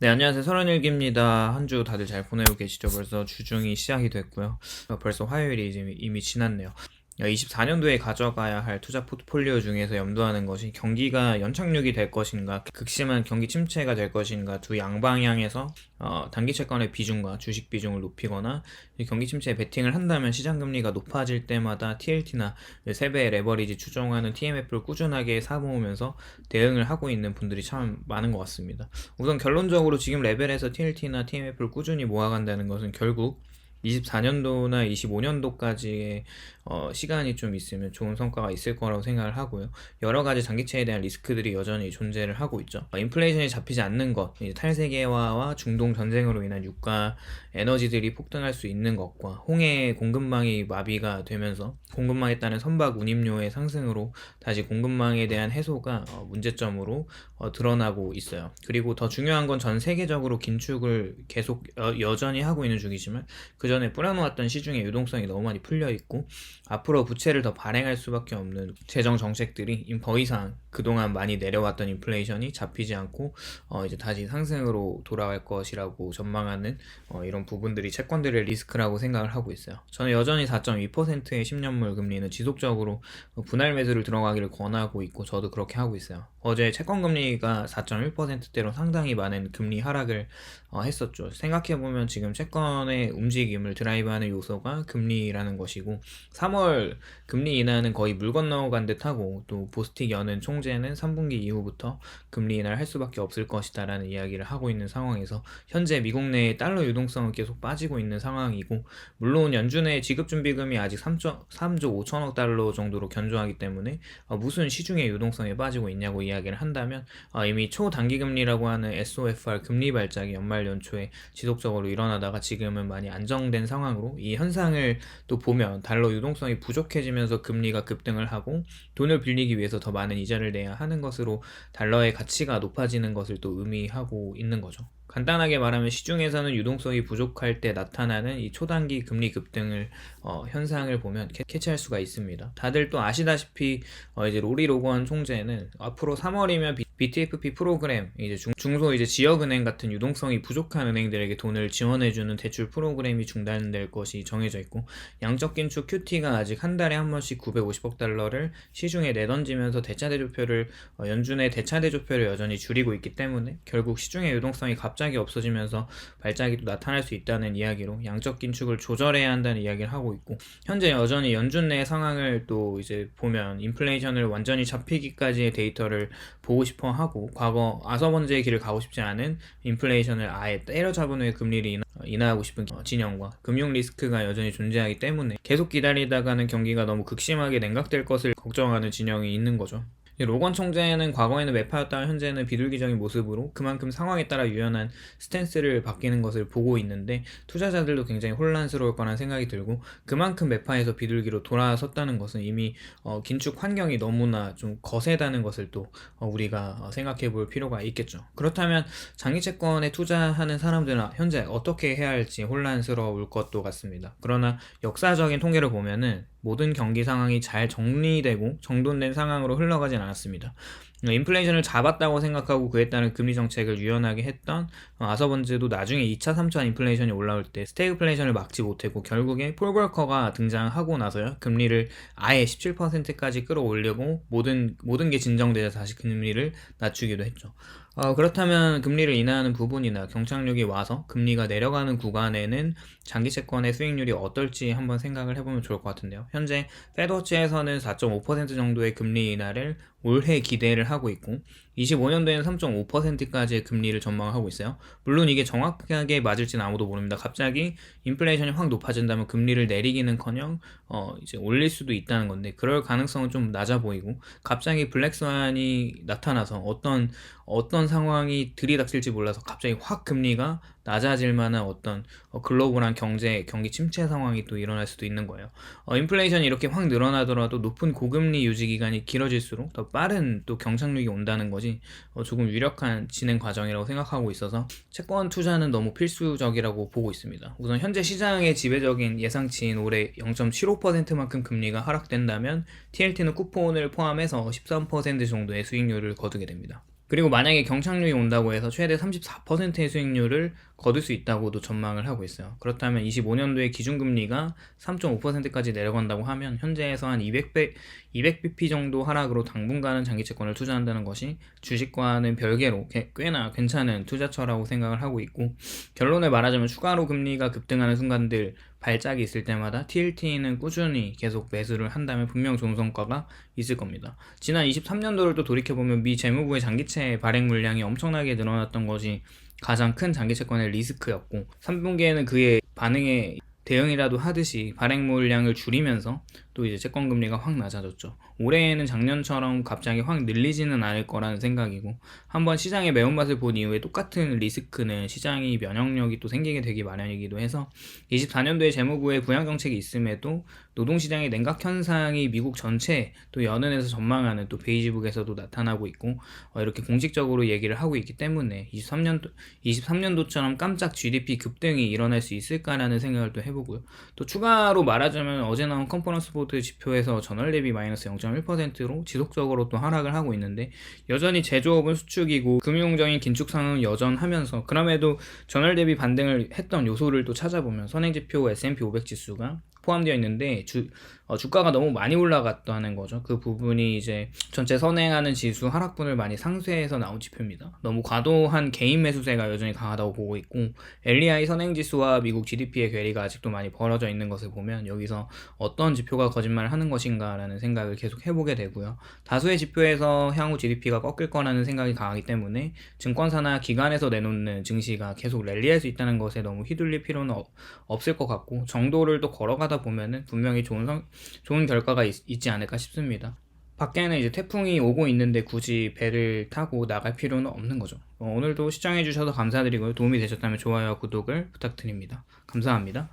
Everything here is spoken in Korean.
네, 안녕하세요. 31기입니다. 한 주 다들 잘 보내고 계시죠? 벌써 주중이 시작이 됐고요. 벌써 화요일이 이미 지났네요. 24년도에 가져가야 할 투자 포트폴리오 중에서 염두하는 것이 경기가 연착륙이 될 것인가, 극심한 경기 침체가 될 것인가, 두 양방향에서 단기 채권의 비중과 주식 비중을 높이거나 경기 침체에 베팅을 한다면 시장 금리가 높아질 때마다 TLT나 3배의 레버리지 추종하는 TMF를 꾸준하게 사모으면서 대응을 하고 있는 분들이 참 많은 것 같습니다. 우선 결론적으로 지금 레벨에서 TLT나 TMF를 꾸준히 모아간다는 것은 결국 24년도나 25년도까지의 시간이 좀 있으면 좋은 성과가 있을 거라고 생각을 하고요. 여러 가지 장기채에 대한 리스크들이 여전히 존재를 하고 있죠. 인플레이션이 잡히지 않는 것, 탈세계화와 중동 전쟁으로 인한 유가, 에너지들이 폭등할 수 있는 것과 홍해 공급망이 마비가 되면서 공급망에 따른 선박 운임료의 상승으로 다시 공급망에 대한 해소가 문제점으로 드러나고 있어요. 그리고 더 중요한 건 전 세계적으로 긴축을 계속 여전히 하고 있는 중이지만 그 전에 뿌려놓았던 시중의 유동성이 너무 많이 풀려 있고 앞으로 부채를 더 발행할 수밖에 없는 재정 정책들이 더 이상 그동안 많이 내려왔던 인플레이션이 잡히지 않고 이제 다시 상승으로 돌아갈 것이라고 전망하는 이런 부분들이 채권들의 리스크라고 생각을 하고 있어요. 저는 여전히 4.2%의 10년물 금리는 지속적으로 분할 매수를 들어가기를 권하고 있고 저도 그렇게 하고 있어요. 어제 채권 금리가 4.1%대로 상당히 많은 금리 하락을 했었죠. 생각해보면 지금 채권의 움직임을 드라이브하는 요소가 금리라는 것이고 3월 금리 인하는 거의 물 건너간 듯하고 또 보스틱 여는 총재는 3분기 이후부터 금리 인하를 할 수밖에 없을 것이다 라는 이야기를 하고 있는 상황에서 현재 미국 내의 달러 유동성은 계속 빠지고 있는 상황이고 물론 연준의 지급준비금이 아직 3조 5천억 달러 정도로 견조하기 때문에 무슨 시중의 유동성이 빠지고 있냐고 이야기를 한다면 이미 초단기금리라고 하는 SOFR 금리 발작이 연말 연초에 지속적으로 일어나다가 지금은 많이 안정된 상황으로 이 현상을 또 보면 달러 유동성이 부족해지면서 금리가 급등을 하고 돈을 빌리기 위해서 더 많은 이자를 내야 하는 것으로 달러의 가치가 높아지는 것을 또 의미하고 있는 거죠. 간단하게 말하면 시중에서는 유동성이 부족할 때 나타나는 이 초단기 금리 급등을 현상을 보면 캐치할 수가 있습니다. 다들 또 아시다시피 이제 로리 로건 총재는 앞으로 3월이면 BTFP 프로그램 이제 중소 이제 지역은행 같은 유동성이 부족한 은행들에게 돈을 지원해주는 대출 프로그램이 중단될 것이 정해져 있고 양적 긴축 QT가 아직 한 달에 한 번씩 950억 달러를 시중에 내던지면서 대차대조표를 연준의 대차대조표를 여전히 줄이고 있기 때문에 결국 시중의 유동성이 갑자기 없어지면서 발작이 또 나타날 수 있다는 이야기로 양적 긴축을 조절해야 한다는 이야기를 하고 있고 현재 여전히 연준 내 상황을 또 이제 보면 인플레이션을 완전히 잡히기까지의 데이터를 보고 싶어 하고 과거 아서번제의 길을 가고 싶지 않은 인플레이션을 아예 때려잡은 후에 금리를 인하하고 싶은 진영과 금융 리스크가 여전히 존재하기 때문에 계속 기다리다가는 경기가 너무 극심하게 냉각될 것을 걱정하는 진영이 있는 거죠. 로건 총재는 과거에는 매파였다가 현재는 비둘기적인 모습으로 그만큼 상황에 따라 유연한 스탠스를 바뀌는 것을 보고 있는데 투자자들도 굉장히 혼란스러울 거란 생각이 들고 그만큼 매파에서 비둘기로 돌아섰다는 것은 이미 긴축 환경이 너무나 좀 거세다는 것을 또 우리가 생각해 볼 필요가 있겠죠. 그렇다면 장기채권에 투자하는 사람들은 현재 어떻게 해야 할지 혼란스러울 것도 같습니다. 그러나 역사적인 통계를 보면은 모든 경기 상황이 잘 정리되고 정돈된 상황으로 흘러가진 않았습니다. 인플레이션을 잡았다고 생각하고 그에 따른 금리 정책을 유연하게 했던 아서번즈도 나중에 2차, 3차 인플레이션이 올라올 때 스태그플레이션을 막지 못했고 결국에 폴 볼커가 등장하고 나서야 금리를 아예 17%까지 끌어올리고 모든 게 진정되자 다시 금리를 낮추기도 했죠. 그렇다면 금리를 인하하는 부분이나 경착륙이 와서 금리가 내려가는 구간에는 장기 채권의 수익률이 어떨지 한번 생각을 해보면 좋을 것 같은데요. 현재 페드워치에서는 4.5% 정도의 금리 인하를 올해 기대를 하고 있고 25년도에는 3.5%까지의 금리를 전망하고 있어요. 물론 이게 정확하게 맞을지는 아무도 모릅니다. 갑자기 인플레이션이 확 높아진다면 금리를 내리기는커녕 이제 올릴 수도 있다는 건데 그럴 가능성은 좀 낮아 보이고 갑자기 블랙스완이 나타나서 어떤 상황이 들이닥칠지 몰라서 갑자기 확 금리가 낮아질 만한 어떤 글로벌한 경기 침체 상황이 또 일어날 수도 있는 거예요. 인플레이션이 이렇게 확 늘어나더라도 높은 고금리 유지 기간이 길어질수록 더 빠른 또 경착륙이 온다는 것이 조금 유력한 진행 과정이라고 생각하고 있어서 채권 투자는 너무 필수적이라고 보고 있습니다. 우선 현재 시장의 지배적인 예상치인 올해 0.75%만큼 금리가 하락된다면 TLT는 쿠폰을 포함해서 13% 정도의 수익률을 거두게 됩니다. 그리고 만약에 경착륙이 온다고 해서 최대 34%의 수익률을 거둘 수 있다고도 전망을 하고 있어요. 그렇다면 25년도에 기준금리가 3.5%까지 내려간다고 하면 현재에서 한 200bp 정도 하락으로 당분간은 장기채권을 투자한다는 것이 주식과는 별개로 꽤나 괜찮은 투자처라고 생각을 하고 있고, 결론을 말하자면 추가로 금리가 급등하는 순간들 발작이 있을 때마다 TLT는 꾸준히 계속 매수를 한다면 분명 좋은 성과가 있을 겁니다. 지난 23년도를 또 돌이켜보면 미 재무부의 장기채 발행 물량이 엄청나게 늘어났던 것이 가장 큰 장기채권의 리스크였고, 3분기에는 그의 반응에 대응이라도 하듯이 발행 물량을 줄이면서 또 이제 채권 금리가 확 낮아졌죠. 올해에는 작년처럼 갑자기 확 늘리지는 않을 거라는 생각이고, 한번 시장의 매운맛을 본 이후에 똑같은 리스크는 시장이 면역력이 또 생기게 되기 마련이기도 해서 24년도에 재무부의 부양정책이 있음에도 노동시장의 냉각 현상이 미국 전체 또 연은에서 전망하는 또 베이지북에서도 나타나고 있고, 이렇게 공식적으로 얘기를 하고 있기 때문에 23년도처럼 깜짝 GDP 급등이 일어날 수 있을까라는 생각을 또 해보고요. 또 추가로 말하자면 어제 나온 컨퍼런스 보드 지표에서 전월 대비 마이너스 0.1%로 지속적으로 또 하락을 하고 있는데, 여전히 제조업은 수축이고 금융적인 긴축 상황은 여전하면서 그럼에도 전월 대비 반등을 했던 요소를 또 찾아보면 선행지표 S&P 500 지수가 포함되어 있는데 주가가 너무 많이 올라갔다는 거죠. 그 부분이 이제 전체 선행하는 지수 하락분을 많이 상쇄해서 나온 지표입니다. 너무 과도한 개인 매수세가 여전히 강하다고 보고 있고, LEI 선행지수와 미국 GDP의 괴리가 아직도 많이 벌어져 있는 것을 보면 여기서 어떤 지표가 거짓말을 하는 것인가 라는 생각을 계속 해보게 되고요. 다수의 지표에서 향후 GDP가 꺾일 거라는 생각이 강하기 때문에 증권사나 기관에서 내놓는 증시가 계속 랠리할 수 있다는 것에 너무 휘둘릴 필요는 없을 것 같고, 정도를 또 걸어가다 보면은 분명히 좋은 결과가 있지 않을까 싶습니다. 밖에는 이제 태풍이 오고 있는데 굳이 배를 타고 나갈 필요는 없는 거죠. 오늘도 시청해주셔서 감사드리고요. 도움이 되셨다면 좋아요와 구독을 부탁드립니다. 감사합니다.